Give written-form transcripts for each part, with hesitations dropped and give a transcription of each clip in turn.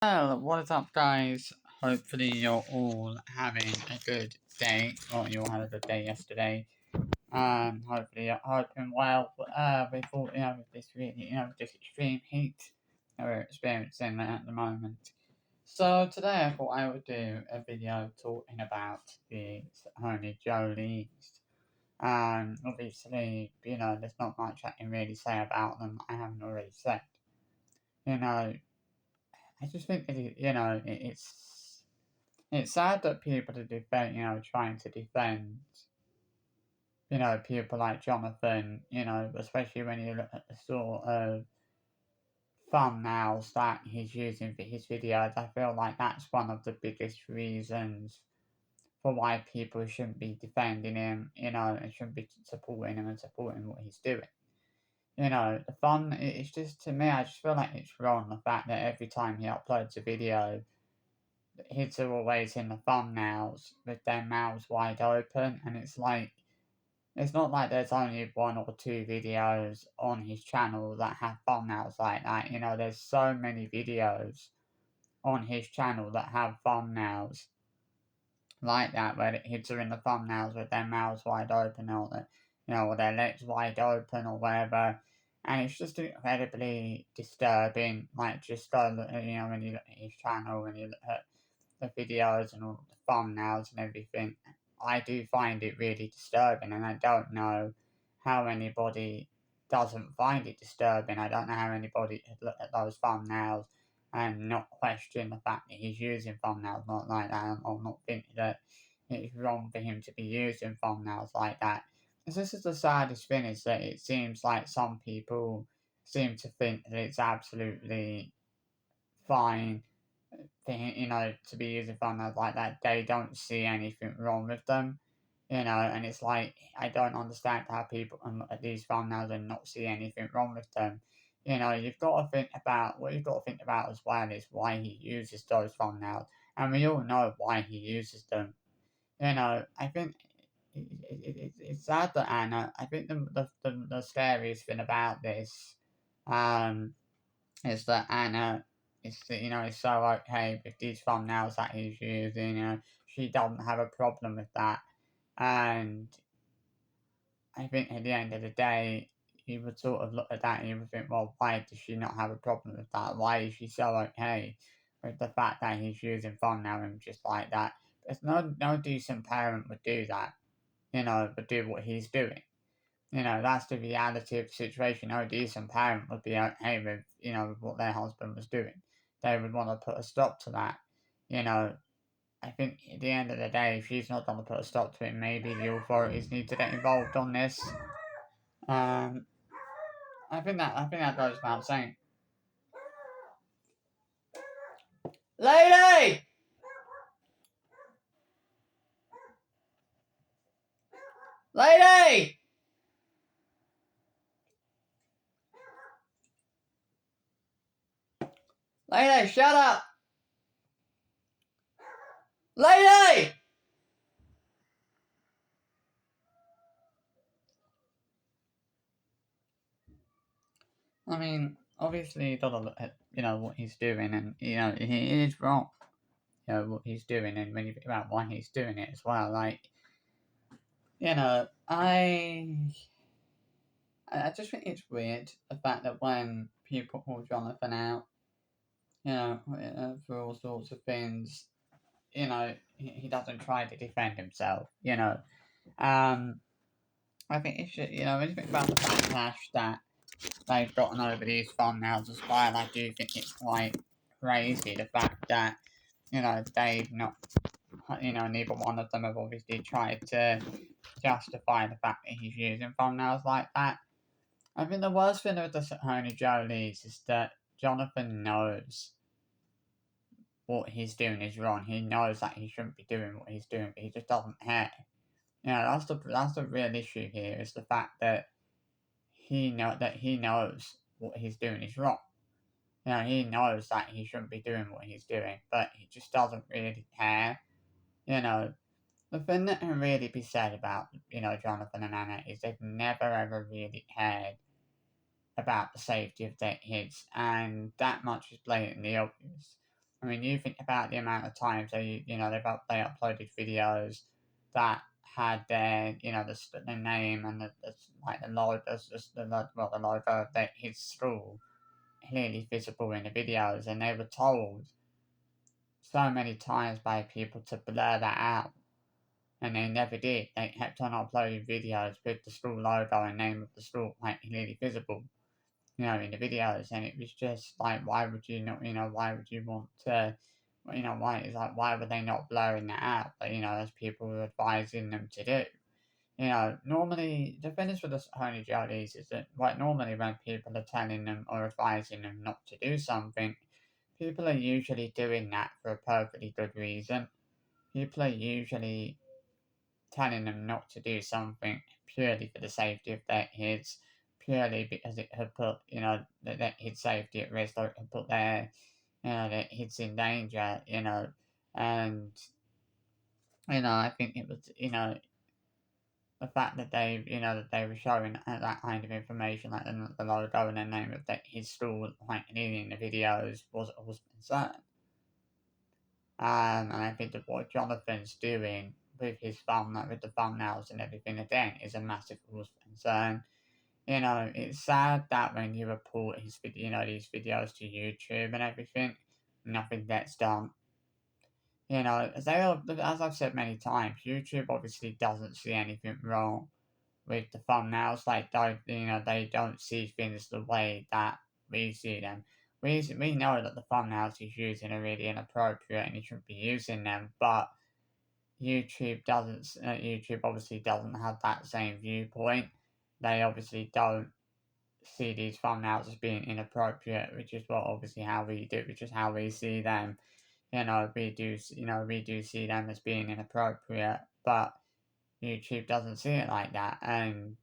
Well, what is up, guys? Hopefully, you're all having a good day. Well, you all had a good day yesterday. Hopefully, you're hoping well. With all, with this really, this extreme heat that we're experiencing at the moment. So, today I thought I would do a video talking about the Honey Jolies. Obviously, there's not much I can really say about them I haven't already said. You know, I just think it's sad that people are trying to defend, people like Jonathan, especially when you look at the sort of thumbnails that he's using for his videos. I feel like that's one of the biggest reasons for why people shouldn't be defending him, and shouldn't be supporting him and supporting what he's doing. The fun, it's just, to me, I just feel like it's wrong, the fact that every time he uploads a video, his are always in the thumbnails with their mouths wide open, and it's not like there's only one or two videos on his channel that have thumbnails like that. There's so many videos on his channel that have thumbnails like that, where the kids are in the thumbnails with their mouths wide open, or or their legs wide open, or whatever. And it's just incredibly disturbing. Like, just go, when you look at his channel, when you look at the videos and all the thumbnails and everything, I do find it really disturbing, and I don't know how anybody doesn't find it disturbing. I don't know how anybody could look at those thumbnails and not question the fact that he's using thumbnails not like that, or not think that it's wrong for him to be using thumbnails like that. Because this is the saddest thing, is that it seems like some people seem to think that it's absolutely fine to be using thumbnails like that. They don't see anything wrong with them, and it's like, I don't understand how people can look at these thumbnails and not see anything wrong with them. You've got to think about, what you've got to think about as well is why he uses those thumbnails, and we all know why he uses them. I think it's sad that Anna, I think the scariest thing about this, um, is that Anna is so okay with these thumbnails that he's using. She doesn't have a problem with that, and I think at the end of the day, you would sort of look at that and you would think, well, why does she not have a problem with that? Why is she so okay with the fact that he's using thumbnail just like that? There's no decent parent would do that, would do what he's doing. That's the reality of the situation. No decent parent would be okay with, with what their husband was doing. They would want to put a stop to that. I think at the end of the day, if she's not going to put a stop to it, maybe the authorities need to get involved on this. Um, I think that goes without saying. Lady! Lady! Lady, shut up! Lady! I mean, obviously, you gotta look at, what he's doing, and, he is wrong, what he's doing, and when you think about why he's doing it as well, like, I just think it's weird, the fact that when people call Jonathan out, for all sorts of things, he doesn't try to defend himself, I think it should, when you think about the backlash that they've gotten over these thumbnails as well, I do think it's quite crazy, the fact that, they've not, neither one of them have obviously tried to justify the fact that he's using thumbnails like that. I think the worst thing with the Honey Jolies is that Jonathan knows what he's doing is wrong. He knows that he shouldn't be doing what he's doing, but he just doesn't care. That's the real issue here, is the fact that he knows what he's doing is wrong. He knows that he shouldn't be doing what he's doing, but he just doesn't really care. The thing that can really be said about, Jonathan and Anna is they've never ever really cared about the safety of their kids, and that much is blatantly obvious. I mean, you think about the amount of times they uploaded videos that had their the name and the like the logo the logo of his school clearly visible in the videos, and they were told so many times by people to blur that out, and they never did. They kept on uploading videos with the school logo and name of the school like clearly visible, in the videos, and it was just like, why would you not, why would you want to, why were they not blurring that out? But as people were advising them to do. Normally the thing is with the Honey Jollies is that normally when people are telling them or advising them not to do something, people are usually doing that for a perfectly good reason. People are usually telling them not to do something purely for the safety of their kids, purely because it had put, their kids' safety at risk, or it had put their kids in danger, and, I think it was, the fact that that they were showing that kind of information, like the logo and the name of his school, like in the videos, was a concern. And I think that what Jonathan's doing with his with the thumbnails and everything again is a massive cause for concern. It's sad that when you report these videos to YouTube and everything, nothing gets done. As I've said many times, YouTube obviously doesn't see anything wrong with the thumbnails. Like, they don't see things the way that we see them. We know that the thumbnails he's using are really inappropriate and he shouldn't be using them, but YouTube obviously doesn't have that same viewpoint. They obviously don't see these thumbnails as being inappropriate, which is what obviously how we do, which is how we see them. We do see them as being inappropriate, but YouTube doesn't see it like that. And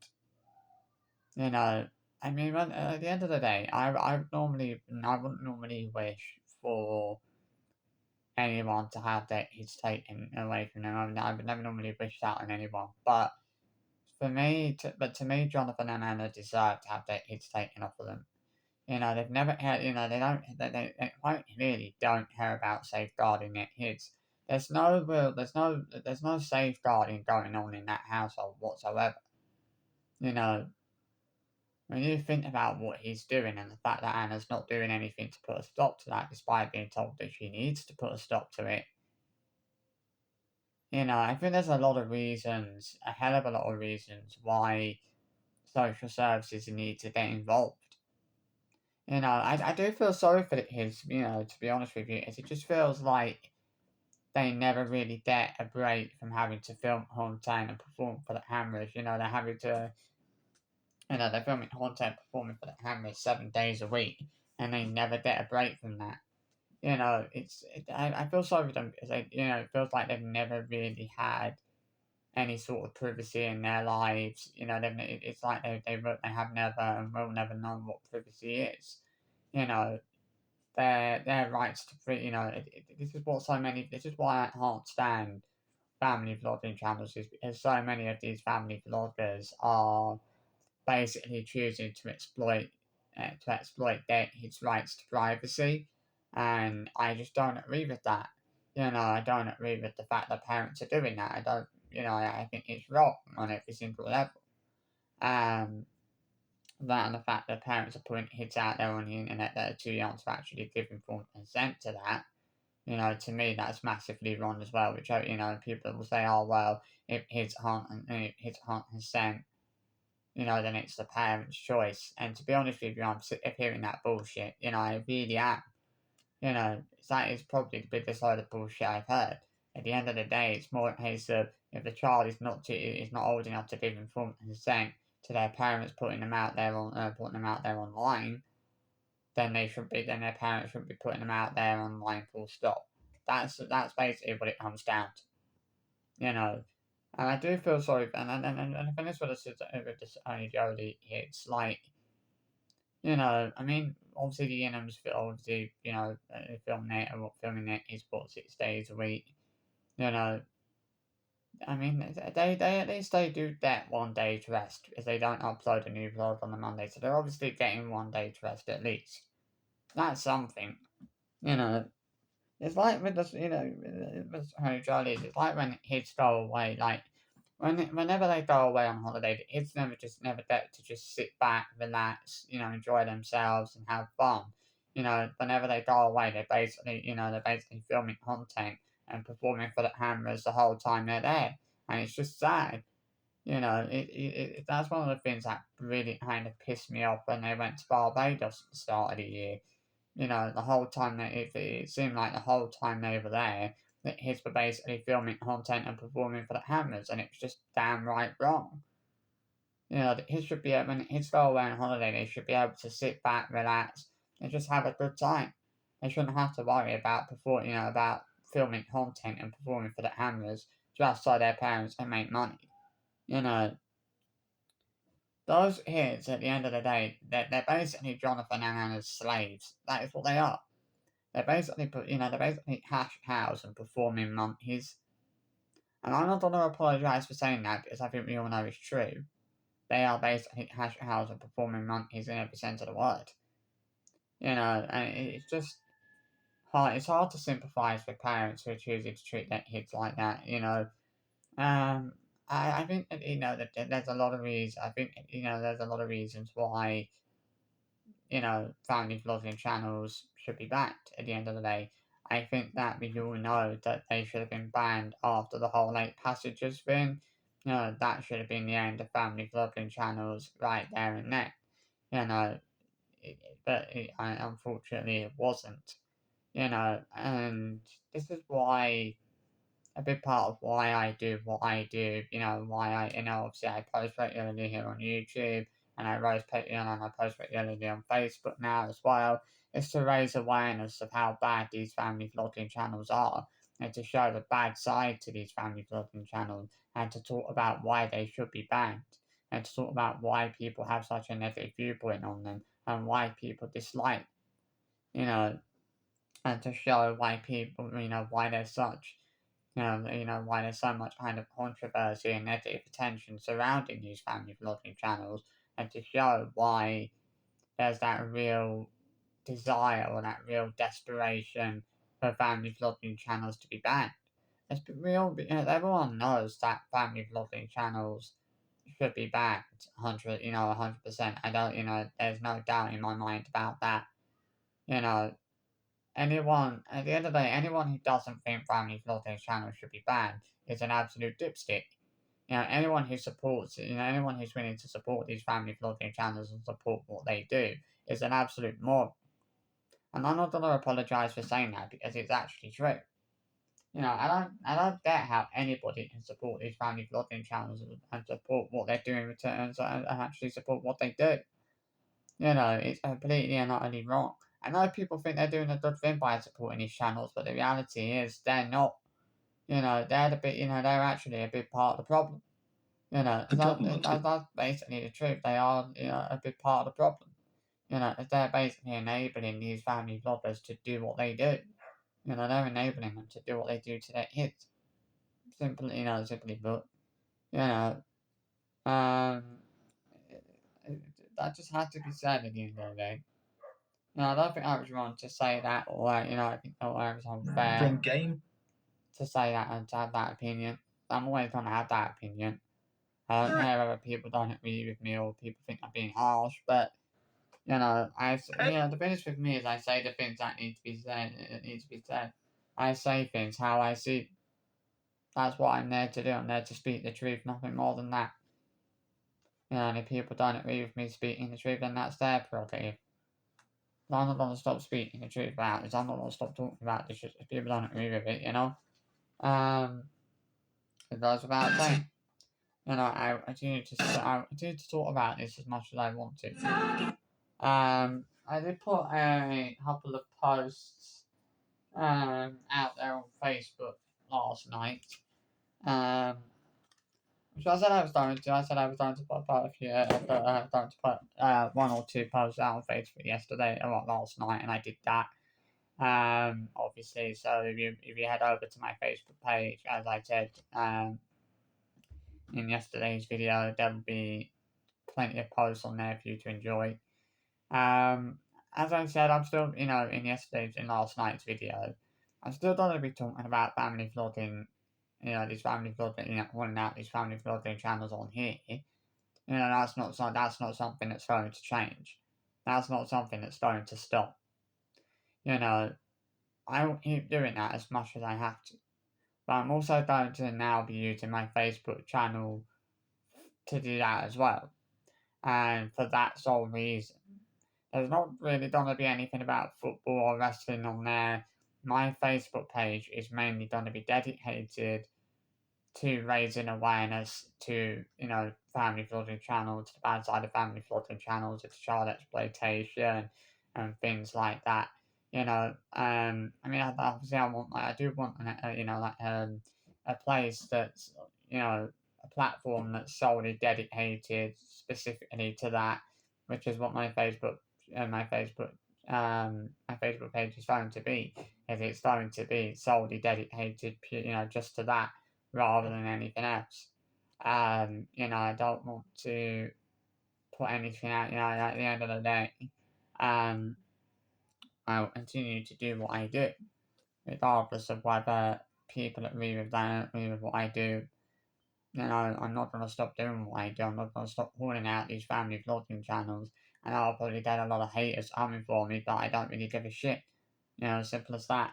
you know, I mean, at the end of the day, I wouldn't normally wish for anyone to have their kids taken away from them. I would never normally wish that on anyone. But to me, Jonathan and Anna deserve to have their kids taken off of them. They've never had, they quite clearly don't care about safeguarding their kids. There's no safeguarding going on in that household whatsoever. You know, when you think about what he's doing and the fact that Anna's not doing anything to put a stop to that, despite being told that she needs to put a stop to it, I think there's a lot of reasons, a hell of a lot of reasons why social services need to get involved. I do feel sorry for the kids, to be honest with you, as it just feels like they never really get a break from having to film content and perform for the cameras. They're having to, they're filming content, performing for the cameras 7 days a week, and they never get a break from that. I feel sorry for them because it feels like they've never really had any sort of privacy in their lives. It's like they have never and will never know what privacy is. You know, their rights to free. This is what so many. This is why I can't stand family vlogging channels, is because so many of these family vloggers are basically choosing to exploit his rights to privacy, and I just don't agree with that. I don't agree with the fact that parents are doing that. I don't. I think it's wrong on every single level. Um, that and the fact that parents are putting kids out there on the internet that are too young to actually give informed consent to that. To me, that's massively wrong as well. Which people will say, "Oh well, if kids aren't consent, then it's the parent's choice." And to be honest with you, I'm sick of hearing that bullshit. I really am. That is probably the biggest load of bullshit I've heard. At the end of the day, it's more a case of if the child is not old enough to give informed consent to their parents putting them out there online, then then their parents should be putting them out there online full stop. That's basically what it comes down to. And I do feel sorry, and I think that's what with this only Jodie. It's like, I mean, obviously the Inhams, obviously, filming it is what 6 days a week. You know, I mean, they at least they do get 1 day to rest because they don't upload a new vlog on the Monday, so they're obviously getting 1 day to rest at least. That's something, you know. It's like with this, with Honey Jollies, it's like when kids go away, like, whenever they go away on holiday, the kids never get to just sit back, relax, enjoy themselves and have fun. Whenever they go away, they're basically filming content and performing for the cameras the whole time they're there. And it's just sad. That's one of the things that really kind of pissed me off when they went to Barbados at the start of the year. The whole time it seemed like the whole time they were there, that kids were basically filming content and performing for the cameras, and it was just damn right wrong. The kids should be able, when kids go away on holiday, they should be able to sit back, relax, and just have a good time. They shouldn't have to worry about filming content and performing for the cameras just so their parents can make money. You know, those kids at the end of the day, they're basically Jonathan and Anna's slaves. That is what they are. They're basically cash cows and performing monkeys. And I'm not going to apologise for saying that because I think we all know it's true. They are basically cash cows and performing monkeys in every sense of the word. And it's just hard. It's hard to sympathise with parents who are choosing to treat their kids like that. Um, I think that that there's a lot of reasons. I think there's a lot of reasons why family vlogging channels should be banned at the end of the day. I think that we all know that they should have been banned after the whole late passages thing. That should have been the end of family vlogging channels right there and then. You know, unfortunately it wasn't. And this is why a big part of why I do what I do, why obviously I post regularly here on YouTube and I post regularly on Facebook now as well, is to raise awareness of how bad these family vlogging channels are and to show the bad side to these family vlogging channels and to talk about why they should be banned and to talk about why people have such a negative viewpoint on them and why people dislike, you know, and to show why people, why there's such why there's so much kind of controversy and negative attention surrounding these family vlogging channels, and to show why there's that real desire or that real desperation for family vlogging channels to be banned. It's real, everyone knows that family vlogging channels should be banned, 100%. I don't, there's no doubt in my mind about that. You know, Anyone, at the end of the day, anyone who doesn't think family vlogging channels should be banned is an absolute dipstick. Anyone who supports, anyone who's willing to support these family vlogging channels and support what they do is an absolute moron. And I'm not gonna apologise for saying that because it's actually true. I don't get how anybody can support these family vlogging channels and support what they're doing in return and actually support what they do. It's completely and utterly wrong. I know people think they're doing a good thing by supporting these channels, but the reality is they're not. They're actually a big part of the problem. That's basically the truth. They are, a big part of the problem. They're basically enabling these family vloggers to do what they do. They're enabling them to do what they do to their kids. Simply put. You know, um, that just had to be said at the end of the day. No, I don't think I was wrong to say that, or I think that I was unfair From game. to say that and to have that opinion. I'm always gonna have that opinion. I don't care whether people don't agree with me or people think I'm being harsh, but the thing with me is I say the things that need to be said. It needs to be said. I say things how I see. That's what I'm there to do. I'm there to speak the truth, nothing more than that. And if people don't agree with me speaking the truth, then that's their prerogative. I'm not going to stop speaking the truth about this. I'm not going to stop talking about this if people don't agree with it. Um, it goes without saying. I continue to talk about this as much as I want to. I did put a couple of posts out there on Facebook last night. Which I said I was going to. I said I was going to put a few, going to put one or two posts out on Facebook yesterday, or last night, and I did that. Obviously, so if you head over to my Facebook page, as I said in yesterday's video, there will be plenty of posts on there for you to enjoy. As I said, I'm still in last night's video. I'm still going to be talking about family vlogging, these family vlogging, calling out these family vlogging channels on here. That's not something that's going to change. That's not something that's going to stop. I will keep doing that as much as I have to. But I'm also going to now be using my Facebook channel to do that as well. And for that sole reason, there's not really going to be anything about football or wrestling on there. My Facebook page is mainly going to be dedicated to raising awareness to, family vlogging channels, to the bad side of family vlogging channels, to child exploitation and things like that. Obviously I do want, a place that's, a platform that's solely dedicated specifically to that, which is what my Facebook page is going to be. Is it's going to be solely dedicated, just to that rather than anything else. I don't want to put anything out, at the end of the day, um, I'll continue to do what I do, regardless of whether people agree with that, agree with what I do. I'm not going to stop doing what I do. I'm not going to stop calling out these family vlogging channels, and I'll probably get a lot of haters coming for me, but I don't really give a shit. Simple as that.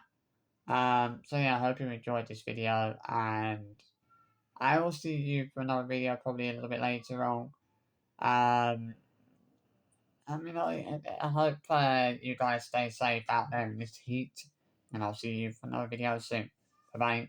So yeah, I hope you enjoyed this video, and I will see you for another video probably a little bit later on. Um, I hope you guys stay safe out there in this heat, and I'll see you for another video soon. Bye bye.